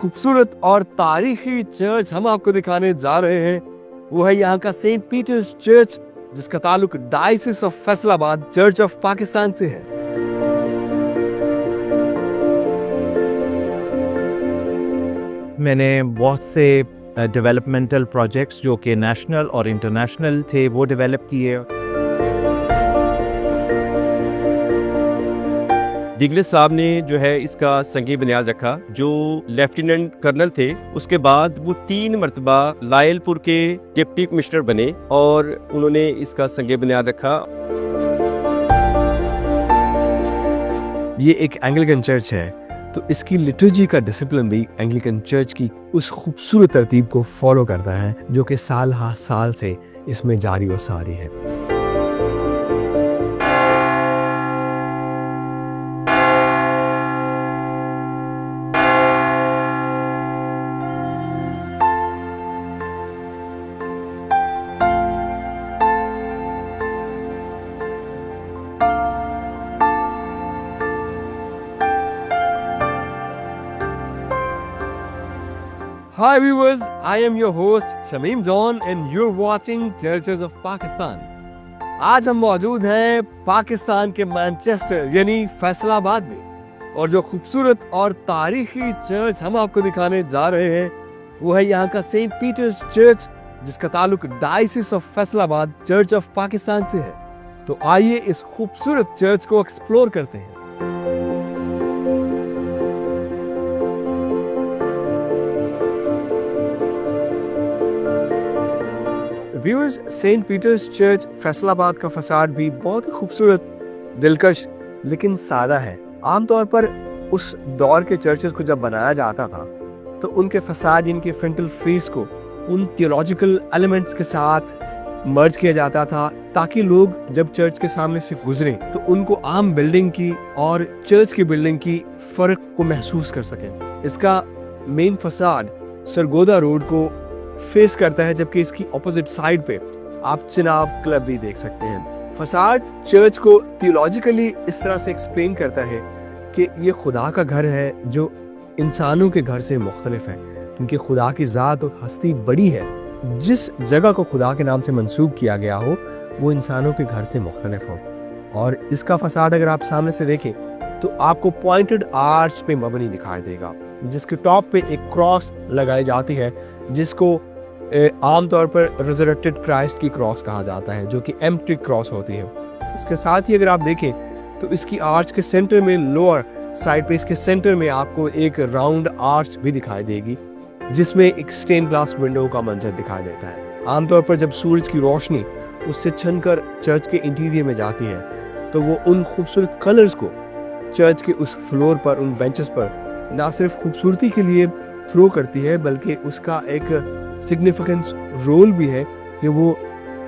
खूबसूरत और तारीखी चर्च हम आपको दिखाने जा रहे हैं वो है यहाँ का सेंट पीटर्स चर्च, जिसका ताल्लुक diocese of Faisalabad church of Pakistan से है। मैंने बहुत से डेवलपमेंटल प्रोजेक्ट्स जो कि नेशनल और इंटरनेशनल थे वो डेवलप किए। डिगलिस साहब ने जो है इसका संगी बुनियाद रखा। जो लेफ्टिनेंट कर्नल थे उसके बाद वो 3 मरतबा लायलपुर के डिप्टी कमिश्नर बने और उन्होंने इसका संगी बुनियाद रखा। ये एक एंग्लिकन चर्च है, तो इसकी लिटर्जी का डिसिप्लिन भी एंग्लिकन चर्च की उस खूबसूरत तरतीब को फॉलो करता है जो कि साल हा साल से इसमें जारी व सारी है। Hi viewers, I am your host Shameem John and you're watching Churches of Pakistan. आज हम मौजूद हैं पाकिस्तान के मैनचेस्टर यानी फैसलाबाद में, और जो खूबसूरत और तारीखी चर्च हम आपको दिखाने जा रहे हैं वो है यहाँ का सेंट पीटर्स चर्च, जिसका ताल्लुक diocese of Faisalabad church of Pakistan से है। तो आइए इस खूबसूरत चर्च को एक्सप्लोर करते हैं। Viewers, Saint Peter's Church Faisalabad का फसाड भी बहुत ही खूबसूरत, दिलकश लेकिन सादा है। आमतौर पर उस दौर के चर्चेस को जब बनाया जाता था तो उनके फसाड, इनके फ्रंटल फेस को उन थियोलॉजिकल एलिमेंट्स के साथ मर्ज किया जाता था ताकि लोग जब चर्च के सामने से गुजरें तो उनको आम बिल्डिंग की और चर्च की बिल्डिंग की फर्क को महसूस कर सकें। इसका मेन फसाड सरगोदा रोड को फेस करता है, जबकि इसकी ऑपोजिट साइड पे आप चिनाब क्लब भी देख सकते हैं। फसाड चर्च को थियोलॉजिकली इस तरह से एक्सप्लेन करता है कि ये खुदा का घर है जो इंसानों के घर से मुख्तलिफ है, क्योंकि खुदा की ज़ात और हस्ती बड़ी है। जिस जगह को खुदा के नाम से मंसूब किया गया हो वो इंसानों के घर से मुख्तलिफ हो। और इसका फसाड अगर आप सामने से देखें तो आपको पॉइंटेड आर्च पे मबनी दिखाई देगा, जिसके टॉप पे एक क्रॉस लगाई जाती है जिसको आमतौर पर रिजरेक्टेड क्राइस्ट की क्रॉस कहा जाता है, जो कि एम्प्टी क्रॉस होती है। इसके साथ ही अगर आप देखें तो इसकी आर्च के सेंटर में, लोअर साइड पे इसके सेंटर में आपको एक राउंड आर्च भी दिखाई देगी जिसमें एक स्टेन ग्लास विंडो का मंजर दिखाई देता है। आमतौर पर जब सूरज की रोशनी उससे छनकर चर्च के इंटीरियर में जाती है तो वो उन खूबसूरत कलर्स को चर्च के उस फ्लोर पर, उन बेंचेस पर ना सिर्फ खूबसूरती के लिए थ्रो करती है बल्कि उसका एक सिग्निफिकेंस रोल भी है कि वो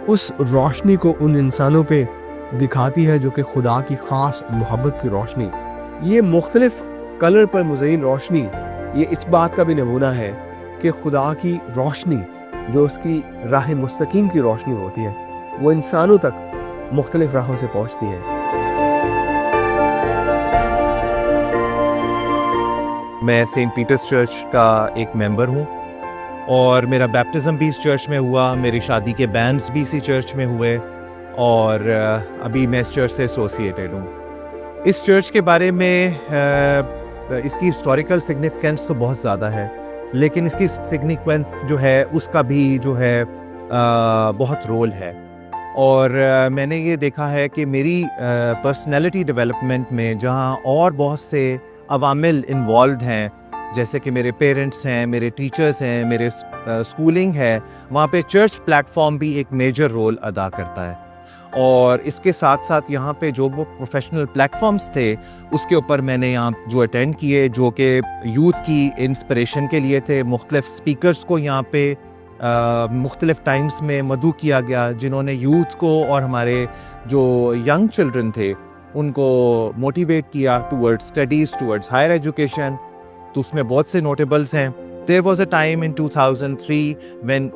उस रोशनी को उन इंसानों पे दिखाती है जो कि खुदा की खास मोहब्बत की रोशनी। ये मुख्तलिफ कलर पर मुज़य्यन रोशनी ये इस बात का भी नमूना है कि खुदा की रोशनी जो उसकी राह मुस्तकीम की रोशनी होती है वो इंसानों तक मुख्तलिफ राहों से पहुँचती है। मैं सेंट पीटर्स चर्च का एक मेंबर हूँ और मेरा बैप्टिज़म भी इस चर्च में हुआ, मेरी शादी के बैंड्स भी इसी चर्च में हुए और अभी मैं इस चर्च से एसोसिएटेड हूँ। इस चर्च के बारे में इसकी हिस्टोरिकल सिग्निफिकेंस तो बहुत ज़्यादा है, लेकिन इसकी सिग्निफिकेंस जो है उसका भी जो है बहुत रोल है। और मैंने ये देखा है कि मेरी पर्सनैलिटी डेवलपमेंट में जहाँ और बहुत से अवामिल इन्वॉल्व हैं, जैसे कि मेरे पेरेंट्स हैं, मेरे टीचर्स हैं, मेरे स्कूलिंग है, वहाँ पे चर्च प्लेटफॉर्म भी एक मेजर रोल अदा करता है। और इसके साथ साथ यहाँ पे जो वो प्रोफेशनल प्लेटफॉर्म्स थे उसके ऊपर मैंने यहाँ जो अटेंड किए, जो कि यूथ की इंस्पिरेशन के लिए थे। मुख्तलिफ स्पीकर्स को यहाँ पे मुख्तलिफ टाइम्स में मदऊ किया गया, जिन्होंने यूथ को और हमारे जो यंग चिल्ड्रन थे उनको मोटिवेट किया towards studies, towards higher education. तो उसमें बहुत से नोटेबल्स हैं। There was a time in 2003 when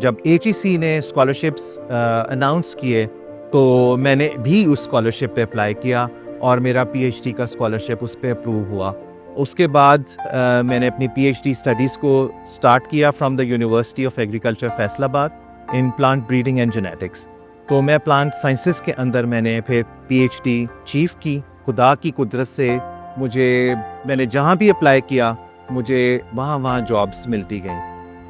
जब HEC ने स्कॉलरशिप्स अनाउंस किए तो मैंने भी उस स्कॉलरशिप पे अप्लाई किया और मेरा PhD का स्कॉलरशिप उस पर अप्रूव हुआ। اس کے بعد میں نے اپنی پی ایچ ڈی اسٹڈیز کو اسٹارٹ کیا from the university of agriculture Faisal آباد ان پلانٹ بریڈنگ اینڈ جینیٹکس. تو میں پلانٹ سائنسز کے اندر میں نے پھر پی ایچ ڈی اچیو کی. خدا کی قدرت سے میں نے جہاں بھی اپلائی کیا مجھے وہاں جابس ملتی گئیں.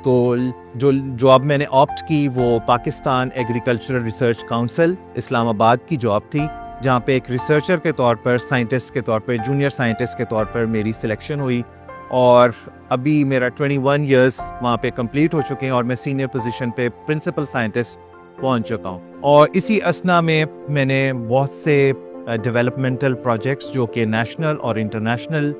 تو جو جاب میں نے آپٹ کی وہ پاکستان ایگریکلچرل ریسرچ کاؤنسل اسلام آباد کی جاب تھی, جہاں پہ ایک ریسرچر کے طور پر, سائنٹسٹ کے طور پر, جونیئر سائنٹسٹ کے طور پر میری سلیکشن ہوئی. اور ابھی میرا 21 ایئرس وہاں پہ کمپلیٹ ہو چکے ہیں اور میں سینئر پوزیشن پہ پرنسپل سائنٹسٹ پہنچ چکا ہوں. اور اسی اثنا میں نے بہت سے ڈیولپمنٹل پروجیکٹس جو کہ نیشنل اور انٹرنیشنل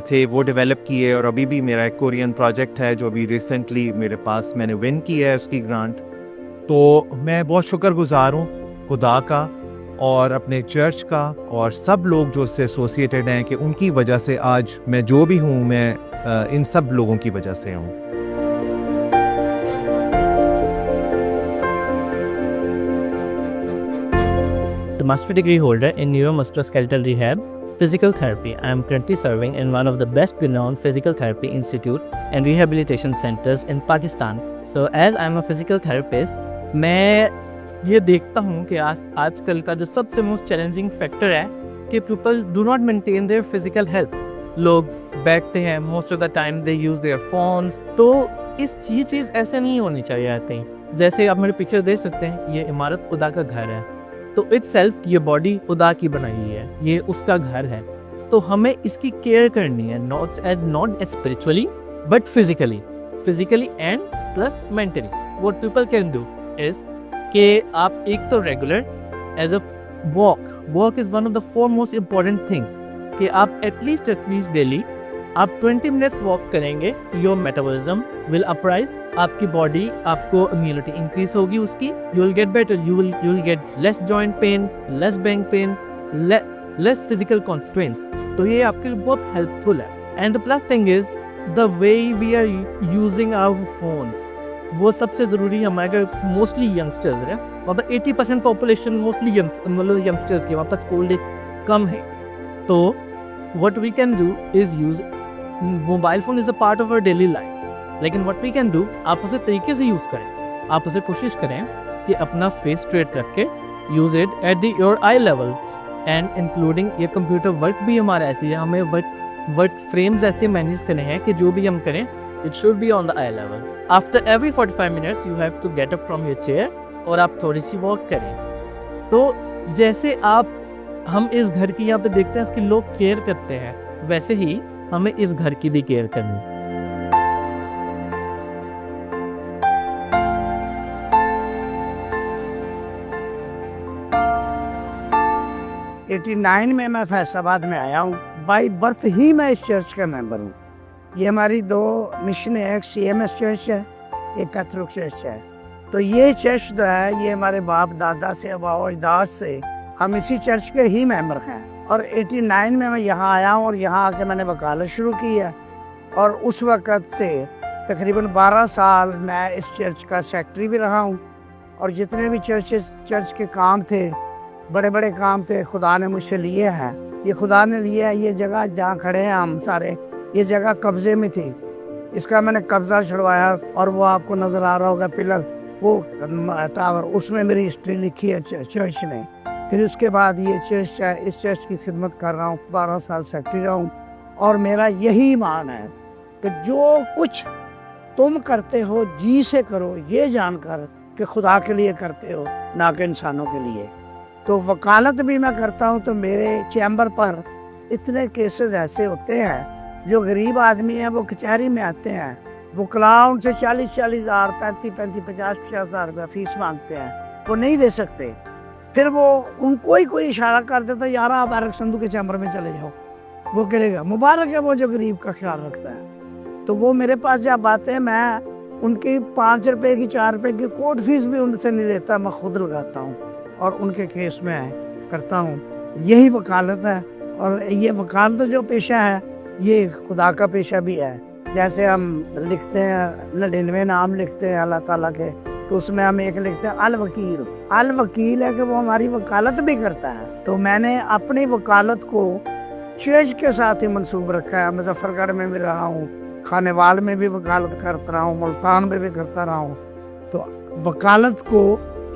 تھے وہ ڈیولپ کیے. اور ابھی بھی میرا ایک کورین پروجیکٹ ہے جو ابھی ریسنٹلی میرے پاس میں نے ون کی ہے اس کی گرانٹ. تو میں بہت شکر گزار ہوں خدا کا اور اپنے چرچ کا اور سب لوگ جو اس سے ایسوسیٹیڈ ہیں کہ ان کی وجہ سے آج میں جو بھی ہوں میں ان سب لوگوں کی وجہ سے ہوں. The master degree holder in neuromusculoskeletal rehab, physical therapy. I am currently serving in one of the best renowned physical therapy institute and rehabilitation centers in Pakistan. So as I am a physical therapist, میں یہ دیکھتا ہوں کہ آج کل کا جو سب سے موسٹ چیلنجنگ فیکٹر ہے کہ people do not maintain their physical health. لوگ بیٹھتے ہیں most of the time they use their phones. تو یہ چیز ایسے نہیں ہونی چاہیے. آتے ہیں جیسے آپ میرے پکچر دیکھ سکتے ہیں, یہ عمارت خدا کا گھر ہے. تو اٹ سیلف یہ باڈی خدا کی بنائی ہوئی ہے, یہ اس کا گھر ہے. تو ہمیں اس کی کیئر کرنی ہے, not spiritually but physically and plus mentally. What people can do is کہ آپ ایک تو regular as a walk is one of the 4 most important thing کہ آپ ایٹ لیسٹ ڈیلی آپ 20 منٹس واک کریں گے. یور میٹابولزم ول اپرائز, آپ کی باڈی, آپ کو امیونٹی انکریز ہوگی اس کی. You will get better, you will get less joint pain, less back pain, less physical constraints. تو یہ آپ کے لیے بہت ہیلپ فل ہے. And the plus thing is the way we are using our phones, وہ سب سے ضروری ہے. ہمارے موسٹلی ینگسٹرز ہیں, وہاں پر 80% پاپولیشن موسٹلی ینگسٹرز کی, وہاں پر اسکول کم ہے. تو what we can do is use mobile phone is a part of our daily life, لیکن what we can do آپ اسے طریقے سے یوز کریں. آپ اسے کوشش کریں کہ اپنا فیس اسٹریٹ رکھ کے use it at the your eye level and including یہ کمپیوٹر ورک بھی ہمارا ایسی ہے. ہمیں ورک فریمز ایسے مینیج کرنے ہیں کہ جو بھی ہم کریں it should be on the eye level. After every 45 minutes you have to get up from your chair اور آپ تھوڑی سی واک کریں. تو جیسے ہم اس گھر کی یہاں پہ دیکھتے ہیں اس کی لوگ کیئر کرتے ہیں, ویسے ہی ہمیں اس گھر کی بھی کیئر کرنی. 89 میں فیصل آباد میں آیا ہوں. بائی برتھ ہی میں اس چرچ کا ممبر ہوں. یہ ہماری 2 مشن ہے, ایک CMS چرچ ہے, ایک کیتھولک چرچ ہے. تو یہ چرچ جو ہے یہ ہمارے باپ دادا سے, آبا و اجداد سے ہم اسی چرچ کے ہی ممبر ہیں. اور 89 میں یہاں آیا ہوں اور یہاں آ کے میں نے وکالت شروع کی ہے. اور اس وقت سے تقریباً 12 سال میں اس چرچ کا سیکٹری بھی رہا ہوں. اور جتنے بھی چرچ کے کام تھے, بڑے بڑے کام تھے, خدا نے مجھ سے لیے ہیں. یہ خدا نے لیا ہے. یہ جگہ جہاں کھڑے ہیں ہم سارے, یہ جگہ قبضے میں تھی. اس کا میں نے قبضہ چھڑوایا اور وہ آپ کو نظر آ رہا ہوگا پلر, وہ ٹاور, اس میں میری ہسٹری لکھی ہے چرچ نے. پھر اس کے بعد یہ چرچ ہے, اس چرچ کی خدمت کر رہا ہوں. 12 سال سیکٹری رہا ہوں. اور میرا یہی ایمان ہے کہ جو کچھ تم کرتے ہو جی سے کرو, یہ جان کر کہ خدا کے لیے کرتے ہو نہ کہ انسانوں کے لیے. تو وکالت بھی میں کرتا ہوں. تو میرے چیمبر پر اتنے کیسز ایسے ہوتے ہیں جو غریب آدمی ہیں, وہ کچہری میں آتے ہیں, وکلاء ان سے 40,000 ہزار, 35,000, 50,000 ہزار روپیہ فیس مانگتے ہیں, وہ نہیں دے سکتے. پھر وہ ان کو ہی کوئی اشارہ کر دیتا ہے, یار آپ ایرک سندھو کے چیمبر میں چلے جاؤ. وہ کرے گا, مبارک ہے وہ جو غریب کا خیال رکھتا ہے. تو وہ میرے پاس جب آتے ہیں, میں ان کی 5 روپے کی 4 روپے کی کورٹ فیس بھی ان سے نہیں لیتا, میں خود لگاتا ہوں اور ان کے کیس میں کرتا ہوں. یہی وکالت ہے. اور یہ وکالت جو پیشہ ہے یہ خدا کا پیشہ بھی ہے. جیسے ہم لکھتے ہیں 99 نام لکھتے ہیں اللہ تعالیٰ کے, تو اس میں ہم ایک لکھتے ہیں الوکیل. الوکیل ہے کہ وہ ہماری وکالت بھی کرتا ہے. تو میں نے اپنی وکالت کو चर्च के साथ ही मंसूब रखा है। मुजफ्फरगढ़ में भी रहा हूँ, खानेवाल में भी वकालत करता रहा हूँ, मुल्तान में भी करता रहा हूँ। तो वकालत को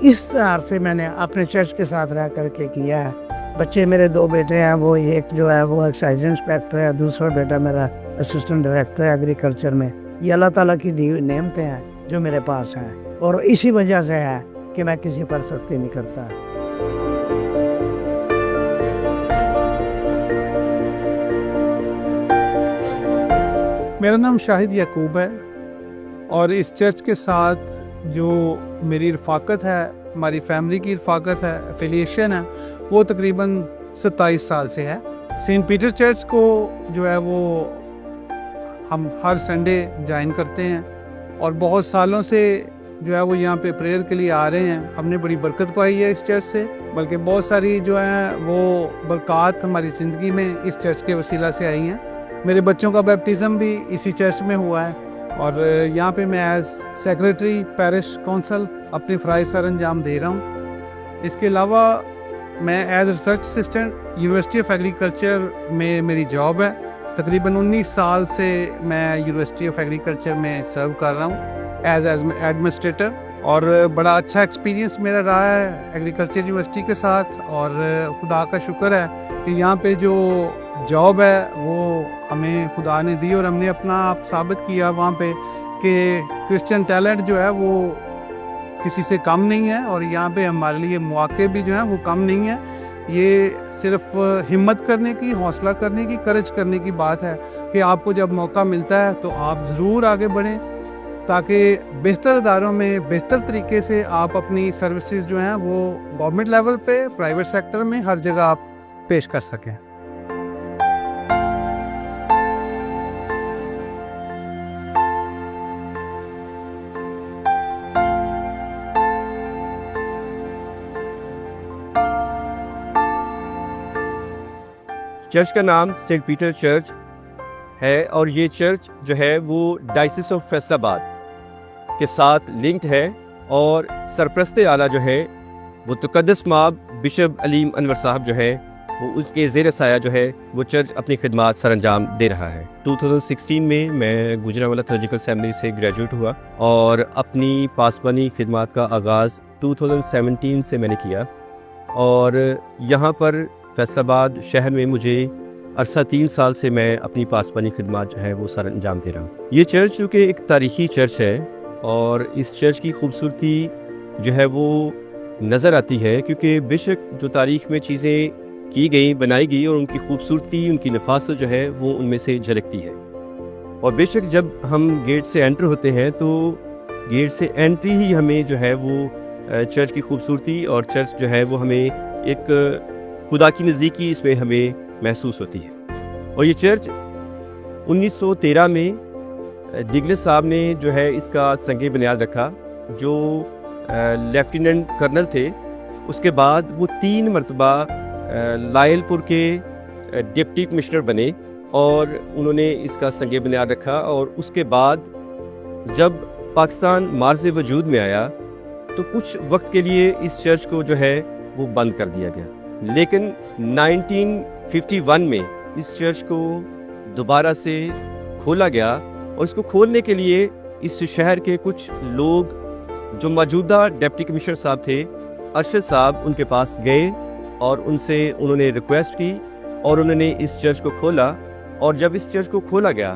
इस तरह से मैंने अपने चर्च के साथ रह करके किया है। बच्चे मेरे 2 बेटे हैं, वो एक जो है वो एक्साइज इंस्पेक्टर है, दूसरा बेटा मेरा असिस्टेंट डायरेक्टर है एग्रीकल्चर में। ये अल्लाह ताला की दी हुई नेमतें हैं जो मेरे पास हैं, और इसी वजह से है कि मैं किसी पर सख्ती नहीं करता। मेरा नाम शाहिद याकूब है और इस चर्च के साथ जो मेरी रफ़ाकत है, हमारी फैमिली की रफ़ाकत है, एफिलिएशन है, वो तकरीबन 27 साल से है। सेंट पीटर चर्च को जो है वो हम हर संडे ज्वाइन करते हैं और बहुत सालों से जो है वो यहाँ पे प्रेयर के लिए आ रहे हैं। हमने बड़ी बरकत पाई है इस चर्च से, बल्कि बहुत सारी जो है वो बरक़ात हमारी ज़िंदगी में इस चर्च के वसीला से आई हैं। मेरे बच्चों का बैप्टिज़म भी इसी चर्च में हुआ है और यहाँ पे मैं एज़ सेक्रेटरी पैरिश काउंसिल अपनी फ़राइज़ सर अंजाम दे रहा हूँ। इसके अलावा मैं as research assistant university of agriculture में मेरी जॉब है। तकरीबन 19 साल से मैं यूनिवर्सिटी ऑफ एग्रीकल्चर में सर्व कर रहा हूँ एज़ एडमिनिस्ट्रेटर, और बड़ा अच्छा एक्सपीरियंस मेरा रहा है एग्रीकल्चर यूनिवर्सिटी के साथ। और खुदा का शुक्र है कि यहाँ पे जो जॉब है वो हमें खुदा ने दी और हमने अपना आप साबित किया वहाँ पे कि क्रिश्चियन टैलेंट जो है वो किसी से कम नहीं है, और यहाँ पे हमारे लिए मौके भी जो हैं वो कम नहीं है। ये सिर्फ हिम्मत करने की, हौसला करने की, करेज करने की बात है कि आपको जब मौका मिलता है तो आप ज़रूर आगे बढ़ें, ताकि बेहतर इदारों में बेहतर तरीके से आप अपनी सर्विसेज जो हैं वो गवर्नमेंट लेवल पे, प्राइवेट सेक्टर में, हर जगह आप पेश कर सकें। चर्च का नाम सेंट पीटर चर्च है और ये चर्च जो है वो डायसिस ऑफ फैसलाबाद के साथ लिंक्ड है, और सरपरस्ते आला जो है वो तक़द्दस माब बिशप अलीम अनवर साहब जो है वो उसके ज़ेर साया जो है वो चर्च अपनी खिदमात सर अंजाम दे रहा है। 2016 में मैं गुजरांवाला थर्जिकल सेमिनरी से ग्रेजुएट हुआ और अपनी पासबानी खिदमात का आगाज़ 2017 से मैंने किया, और यहाँ पर फैसलाबाद शहर में मुझे अरसा 3 साल से मैं अपनी पासबानी खिदमात जो है वो सर अंजाम दे रहा हूँ। ये चर्च चूँकि एक तारीख़ी चर्च है और इस चर्च की खूबसूरती जो है वो नज़र आती है, क्योंकि बेशक जो तारीख़ में चीज़ें की गई, बनाई गई, और उनकी खूबसूरती, उनकी नफासत जो है वो उनमें से झलकती है। और बेशक जब हम गेट से एंटर होते हैं तो गेट से एंट्री ही हमें जो है वो चर्च की खूबसूरती और चर्च जो है वो हमें एक खुदा की नज़दीकी इसमें हमें महसूस होती है। और ये चर्च 1913 में डिगलस साहब ने जो है इसका संग बुनियाद रखा, जो लेफ्टिनेंट कर्नल थे। उसके बाद वो 3 मरतबा लायलपुर के डिप्टी कमिश्नर बने और उन्होंने इसका संग बुनियाद रखा। और उसके बाद जब पाकिस्तान मार्ज़ वजूद में आया तो कुछ वक्त के लिए इस चर्च को जो है वो बंद कर दिया गया, लेकिन 1951 में इस चर्च को दोबारा से खोला गया। और इसको खोलने के लिए इस शहर के कुछ लोग, जो मौजूदा डिप्टी कमिश्नर साहब थे अरशद साहब, उनके पास गए और उनसे उन्होंने रिक्वेस्ट की और उन्होंने इस चर्च को खोला। और जब इस चर्च को खोला गया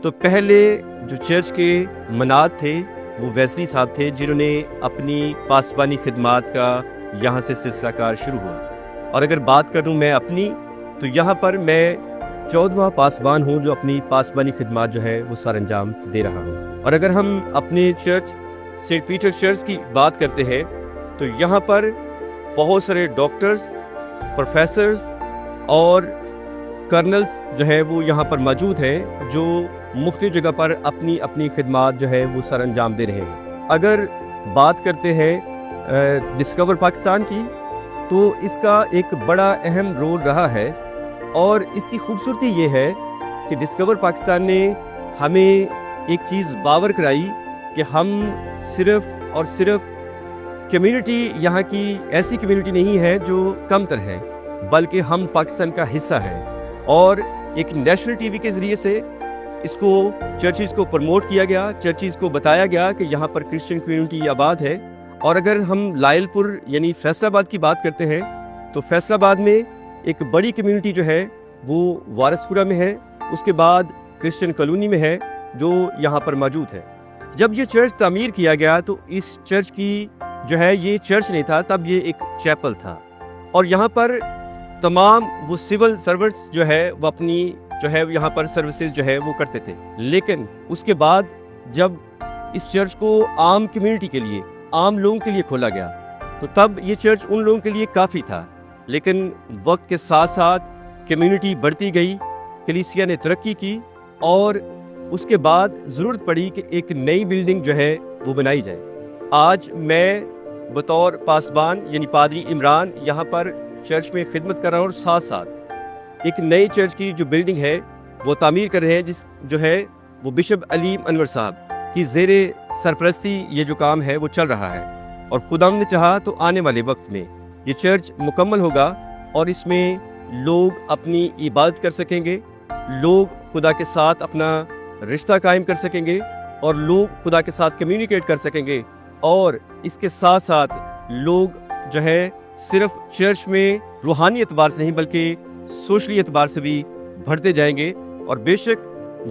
तो पहले जो चर्च के मनाद थे वो वेस्ली साहब थे, जिन्होंने अपनी पासबानी खिदमात का यहाँ से सिलसिला कार शुरू हुआ। और अगर बात करूँ मैं अपनी, तो यहाँ पर मैं 14वां पासबान हूँ जो अपनी पासबानी खिदमात जो है वो सर अंजाम दे रहा हूँ। और अगर हम अपने चर्च सेंट पीटर चर्च की बात करते हैं तो यहाँ पर बहुत सारे डॉक्टर्स, प्रोफेसर्स और कर्नल्स जो है वो यहाँ पर मौजूद है, जो मुख्तलिफ जगह पर अपनी अपनी खिदमात जो है वो सर अंजाम दे रहे हैं। अगर बात करते हैं डिस्कवर पाकिस्तान की, तो इसका एक बड़ा अहम रोल रहा है। और इसकी खूबसूरती ये है कि डिस्कवर पाकिस्तान ने हमें एक चीज़ बावर कराई कि हम सिर्फ़ और सिर्फ कम्युनिटी यहाँ की ऐसी कम्युनिटी नहीं है जो कमतर है, बल्कि हम पाकिस्तान का हिस्सा है। اور ایک نیشنل ٹی وی کے ذریعے سے اس کو چرچز کو پروموٹ کیا گیا، چرچز کو بتایا گیا کہ یہاں پر کرسچن کمیونٹی آباد ہے۔ اور اگر ہم لائل پور یعنی فیصل آباد کی بات کرتے ہیں تو فیصل آباد میں ایک بڑی کمیونٹی جو ہے وہ وارث پورہ میں ہے، اس کے بعد کرسچن کالونی میں ہے جو یہاں پر موجود ہے۔ جب یہ چرچ تعمیر کیا گیا تو اس چرچ کی جو ہے یہ چرچ نہیں تھا، تب یہ ایک چیپل تھا، اور یہاں پر تمام وہ سول سرونٹس جو ہے وہ اپنی جو ہے یہاں پر سروسز جو ہے وہ کرتے تھے۔ لیکن اس کے بعد جب اس چرچ کو عام کمیونٹی کے لیے، عام لوگوں کے لیے کھولا گیا تو تب یہ چرچ ان لوگوں کے لیے کافی تھا، لیکن وقت کے ساتھ ساتھ کمیونٹی بڑھتی گئی، کلیسیا نے ترقی کی، اور اس کے بعد ضرورت پڑی کہ ایک نئی بلڈنگ جو ہے وہ بنائی جائے۔ آج میں بطور پاسبان یعنی پادری عمران یہاں پر چرچ میں خدمت کر رہا ہوں، اور ساتھ ساتھ ایک نئی چرچ کی جو بلڈنگ ہے وہ تعمیر کر رہے ہیں، جس جو ہے وہ بشپ علیم انور صاحب کی زیر سرپرستی یہ جو کام ہے وہ چل رہا ہے، اور خدا نے چاہا تو آنے والے وقت میں یہ چرچ مکمل ہوگا اور اس میں لوگ اپنی عبادت کر سکیں گے، لوگ خدا کے ساتھ اپنا رشتہ قائم کر سکیں گے، اور لوگ خدا کے ساتھ کمیونیکیٹ کر سکیں گے، اور اس کے ساتھ ساتھ لوگ جو ہے صرف چرچ میں روحانی اعتبار سے نہیں بلکہ سوشلی اعتبار سے بھی بڑھتے جائیں گے۔ اور بے شک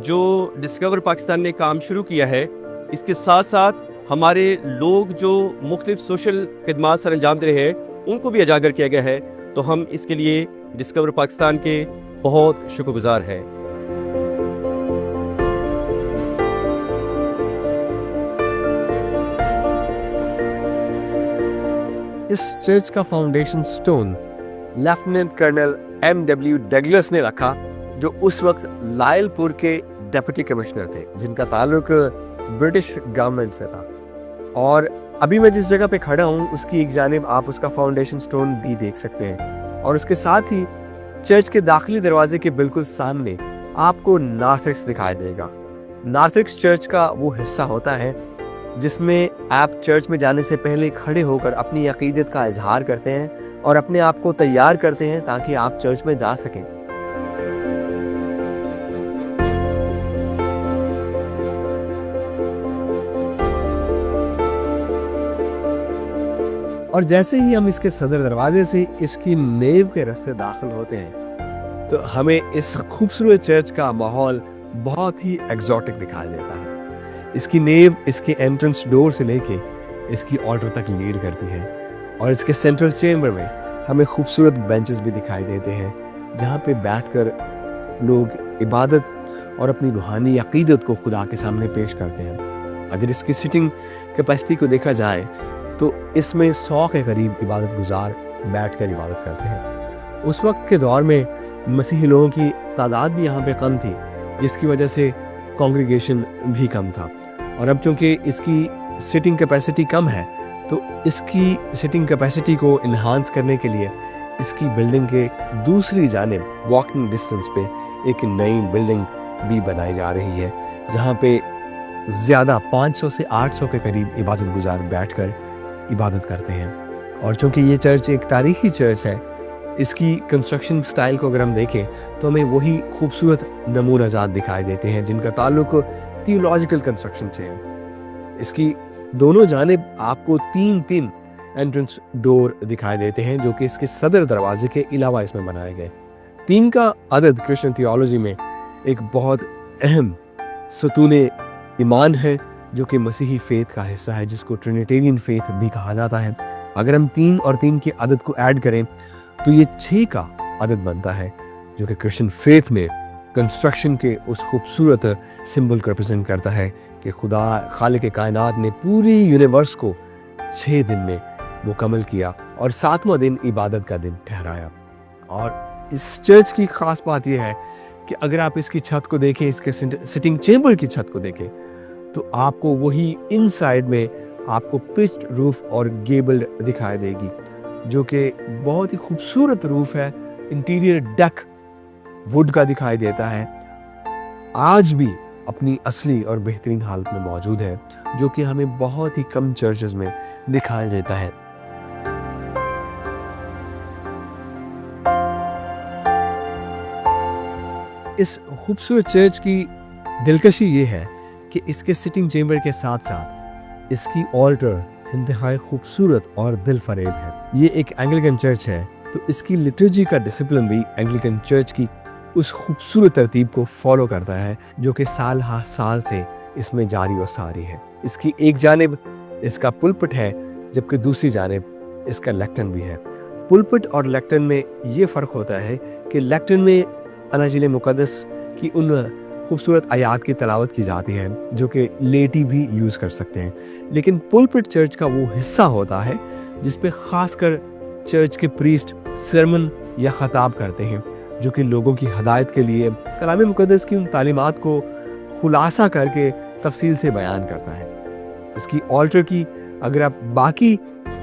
جو ڈسکور پاکستان نے کام شروع کیا ہے، اس کے ساتھ ساتھ ہمارے لوگ جو مختلف سوشل خدمات سر انجام دے رہے ہیں ان کو بھی اجاگر کیا گیا ہے، تو ہم اس کے لیے ڈسکور پاکستان کے بہت شکر گزار ہیں۔ اس چرچ کا foundation stone lieutenant colonel M.W. Douglas نے رکھا، جو اس وقت لائل پور کے ڈپٹی کمشنر تھے، جن کا تعلق برٹش گورنمنٹ سے تھا۔ اور ابھی میں جس جگہ پہ کھڑا ہوں اس کی ایک جانب آپ اس کا فاؤنڈیشن سٹون بھی دیکھ سکتے ہیں، اور اس کے ساتھ ہی چرچ کے داخلی دروازے کے بالکل سامنے آپ کو نارتھکس دکھائی دے گا۔ نارتھکس چرچ کا وہ حصہ ہوتا ہے جس میں آپ چرچ میں جانے سے پہلے کھڑے ہو کر اپنی عقیدت کا اظہار کرتے ہیں اور اپنے آپ کو تیار کرتے ہیں تاکہ آپ چرچ میں جا سکیں۔ اور جیسے ہی ہم اس کے صدر دروازے سے اس کی نیو کے رستے داخل ہوتے ہیں تو ہمیں اس خوبصورت چرچ کا ماحول بہت ہی ایگزوٹک دکھائی دیتا ہے۔ اس کی نیو اس کے انٹرنس ڈور سے لے کے اس کی آلٹر تک لیڈ کرتی ہے، اور اس کے سینٹرل چیمبر میں ہمیں خوبصورت بینچز بھی دکھائی دیتے ہیں جہاں پہ بیٹھ کر لوگ عبادت اور اپنی روحانی عقیدت کو خدا کے سامنے پیش کرتے ہیں۔ اگر اس کی سٹنگ کیپیسٹی کو دیکھا جائے تو اس میں 100 کے قریب عبادت گزار بیٹھ کر عبادت کرتے ہیں۔ اس وقت کے دور میں مسیحی لوگوں کی تعداد بھی یہاں پہ کم تھی، جس کی وجہ سے کانگریگیشن بھی کم تھا، اور اب چونکہ اس کی سٹنگ کیپیسٹی کم ہے تو اس کی سٹنگ کیپیسٹی کو انہانس کرنے کے لیے اس کی بلڈنگ کے دوسری جانب واکنگ ڈسٹنس پہ ایک نئی بلڈنگ بھی بنائی جا رہی ہے، جہاں پہ زیادہ 500 سے 800 کے قریب عبادت گزار بیٹھ کر عبادت کرتے ہیں۔ اور چونکہ یہ چرچ ایک تاریخی چرچ ہے، اس کی کنسٹرکشن سٹائل کو اگر ہم دیکھیں تو ہمیں وہی خوبصورت نمونہ جات دکھائی دیتے ہیں جن کا تعلق تھیولوجیکل کنسٹرکشن سے ہے۔ اس کی دونوں جانب آپ کو 3 انٹرنس ڈور دکھائی دیتے ہیں جو کہ اس کے صدر دروازے کے علاوہ اس میں بنائے گئے۔ 3 کا عدد کرسچن تھیولوجی میں ایک بہت اہم ستون ایمان ہے جو کہ مسیحی فیتھ کا حصہ ہے، جس کو ٹرینیٹیرین فیتھ بھی کہا جاتا ہے۔ اگر ہم 3 اور 3 کے عدد کو ایڈ کریں تو یہ 6 کا عدد بنتا ہے، جو کہ کرسچن فیتھ میں کنسٹرکشن کے اس خوبصورت سمبل کو ریپرزینٹ کرتا ہے کہ خدا خالق کائنات نے پوری یونیورس کو 6 دن میں مکمل کیا اور 7واں دن عبادت کا دن ٹھہرایا۔ اور اس چرچ کی خاص بات یہ ہے کہ اگر آپ اس کی چھت کو دیکھیں، اس کے سٹنگ چیمبر کی چھت کو دیکھیں تو آپ کو وہی ان سائڈ میں آپ کو پچڈ روف اور گیبلڈ دکھائی دے گی، جو کہ بہت ہی خوبصورت روف ہے۔ انٹیریئر ڈیک ووڈ کا دکھائی دیتا ہے، آج بھی اپنی اصلی اور بہترین حالت میں موجود ہے، جو کہ ہمیں بہت ہی کم چرچز میں دکھائی دیتا ہے۔ इस खूबसूरत चर्च की दिलकशी ये है कि इसके सिटिंग चेम्बर के साथ साथ इसकी ऑल्टर इंतहाई खूबसूरत और दिल फरेब है। ये एक एंग्लिकन चर्च है, तो इसकी लिटर्जी का डिसिप्लिन भी एंग्लिकन चर्च की उस खूबसूरत तरतीब को फॉलो करता है जो कि साल हा साल से इसमें जारी और सारी है। इसकी एक जानिब इसका पुलपिट है, जबकि दूसरी जानिब इसका लेक्टन भी है। पुलपिट और लेक्टन में ये फ़र्क होता है कि लेक्टन में अनाजिल मुक़द्दस की उन खूबसूरत आयात की तलावत की जाती है जो कि लेटी भी यूज़ कर सकते हैं, लेकिन पुलपिट चर्च का वो हिस्सा होता है जिस पे ख़ासकर चर्च के प्रीस्ट सरमन या ख़ताब करते हैं जो कि लोगों की हदायत के लिए कलाम मुक़द्दस की उन तालीमात को खुलासा करके तफसील से बयान करता है। इसकी ऑल्टर की अगर आप बाकी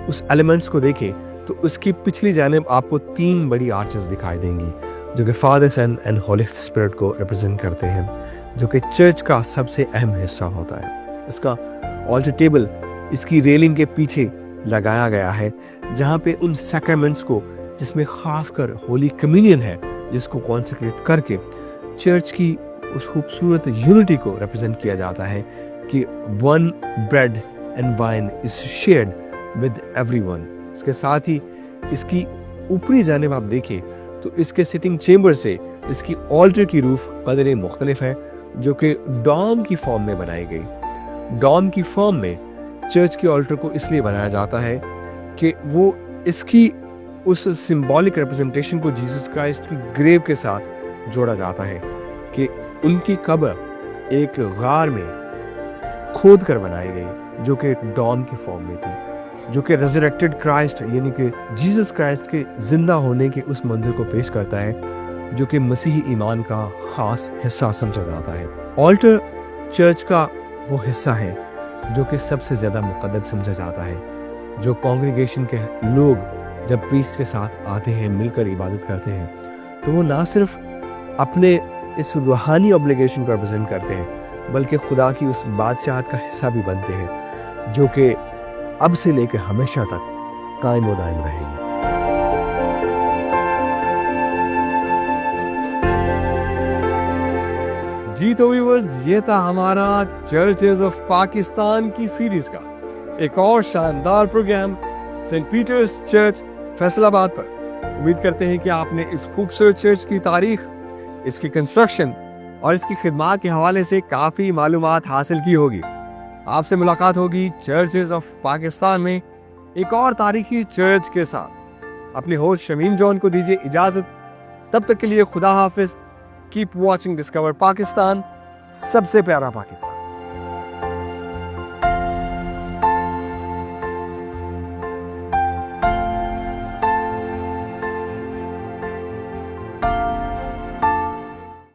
उस एलिमेंट्स को देखें तो उसकी पिछली जानिब आपको 3 बड़ी आर्चेस दिखाई देंगी जो कि father son and holy spirit को रिप्रेजेंट करते हैं, जो कि चर्च का सबसे अहम हिस्सा होता है। इसका ऑल्टर टेबल इसकी रेलिंग के पीछे लगाया गया है जहाँ पे उन सैक्रामेंट्स को, जिसमें खासकर होली कम्युनियन है जिसको कॉन्सेक्रेट करके चर्च की उस खूबसूरत यूनिटी को रिप्रेजेंट किया जाता है कि one bread and wine is shared with everyone. इसके साथ ही इसकी ऊपरी जानिब आप देखें तो इसके सिटिंग चेम्बर से इसकी ऑल्टर की रूफ कदरे मुख्तलिफ है जो कि डॉम की फॉर्म में बनाई गई। डॉम की फॉर्म में चर्च की ऑल्टर को इसलिए बनाया जाता है कि वो इसकी उस सिंबॉलिक रिप्रेजेंटेशन को जीसस क्राइस्ट की ग्रेव के साथ जोड़ा जाता है कि उनकी कब्र एक गार में खोद कर बनाई गई जो कि डॉम की फॉर्म में थी, जो कि रेजरेक्टेड क्राइस्ट यानी कि जीसस क्राइस्ट के जिंदा होने के उस मंजर को पेश करता है जो कि मसीही ईमान का खास हिस्सा समझा जाता है। ऑल्टर चर्च का वो हिस्सा है जो कि सबसे ज़्यादा मुक़द्दस समझा जाता है, जो कॉन्ग्रीगेशन के लोग जब प्रीस्ट के साथ आते हैं, मिलकर इबादत करते हैं, तो वो ना सिर्फ अपने इस रूहानी ऑब्लिगेशन को रिप्रेजेंट करते हैं बल्कि खुदा की उस बादशाहत का हिस्सा भी बनते हैं जो कि अब से लेकर हमेशा तक कायम व दायम रहेगी। जी तो व्यूअर्स, ये था हमारा चर्चेस ऑफ पाकिस्तान की सीरीज का एक और शानदार programme Saint Peter's Church Faisalabad पर। उम्मीद करते हैं कि आपने इस खूबसूरत चर्च की तारीख, इसकी कंस्ट्रक्शन और इसकी खिदमत के हवाले से काफ़ी मालूमात हासिल की होगी। आपसे मुलाकात होगी चर्चेस ऑफ पाकिस्तान में एक और तारीखी चर्च के साथ। अपने होस्ट शमीम जॉन को दीजिए इजाज़त। तब तक के लिए खुदा हाफिज। कीप वॉचिंग डिस्कवर पाकिस्तान, सबसे प्यारा पाकिस्तान।